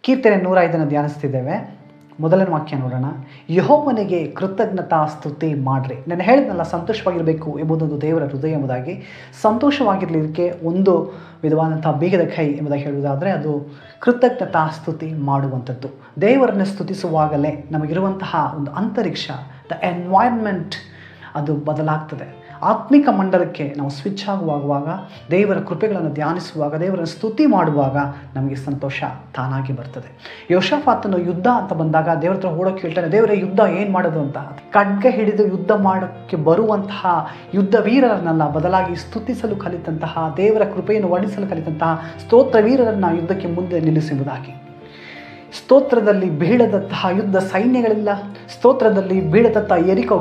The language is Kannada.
ಕೀರ್ತನೆ 105 ಧ್ಯಾನಿಸ್ತಿದ್ದೇವೆ. ಮೊದಲನೇ ವಾಕ್ಯ ನೋಡೋಣ. ಯೆಹೋವನಿಗೆ ಕೃತಜ್ಞತಾ ಸ್ತುತಿ ಮಾಡ್ರಿ. ನಾನು ಹೇಳಿದ್ನಲ್ಲ, ಸಂತೋಷವಾಗಿರಬೇಕು ಎಂಬುದೊಂದು ದೇವರ ಹೃದಯ ಎಂಬುದಾಗಿ. ಸಂತೋಷವಾಗಿರಲಿಕ್ಕೆ ಒಂದು ವಿಧವಾದಂಥ ಬೀಗದ ಕೈ ಎಂಬುದಾಗಿ ಹೇಳುವುದಾದರೆ ಅದು ಕೃತಜ್ಞತಾ ಸ್ತುತಿ ಮಾಡುವಂಥದ್ದು. ದೇವರನ್ನು ಸ್ತುತಿಸುವಾಗಲೇ ನಮಗಿರುವಂತಹ ಒಂದು ಅಂತರಿಕ್ಷ, ದ ಎನ್ವೈರ್ನ್ಮೆಂಟ್ ಅದು ಬದಲಾಗ್ತದೆ. ಆತ್ಮಿಕ ಮಂಡಲಕ್ಕೆ ನಾವು ಸ್ವಿಚ್ ಆಗುವಾಗ, ದೇವರ ಕೃಪೆಗಳನ್ನು ಧ್ಯಾನಿಸುವಾಗ, ದೇವರ ಸ್ತುತಿ ಮಾಡುವಾಗ ನಮಗೆ ಸಂತೋಷ ತಾನಾಗಿ ಬರ್ತದೆ. ಯೋಷಾಫಾತನು ಯುದ್ಧ ಅಂತ ಬಂದಾಗ ದೇವರ ಹತ್ರ ಓಡೋಕೆ ಹೇಳ್ತಾನೆ, ದೇವರೇ ಯುದ್ಧ ಏನು ಮಾಡೋದು ಅಂತ. ಖಡ್ಗ ಹಿಡಿದು ಯುದ್ಧ ಮಾಡೋಕ್ಕೆ ಬರುವಂತಹ ಯುದ್ಧ ವೀರರನ್ನೆಲ್ಲ ಬದಲಾಗಿ ಸ್ತುತಿಸಲು ಕಲಿತಂತಹ, ದೇವರ ಕೃಪೆಯನ್ನು ವರ್ಣಿಸಲು ಕಲಿತಂತಹ ಸ್ತೋತ್ರ ವೀರರನ್ನು ಯುದ್ಧಕ್ಕೆ ಮುಂದೆ ನಿಲ್ಲಿಸುವುದಾಗಿ. ಸ್ತೋತ್ರದಲ್ಲಿ ಬೀಳದಂತಹ ಯುದ್ಧ ಸೈನ್ಯಗಳಿಲ್ಲ, ಸ್ತೋತ್ರದಲ್ಲಿ ಬೀಳದಂತಹ ಯೆರಿಕೋ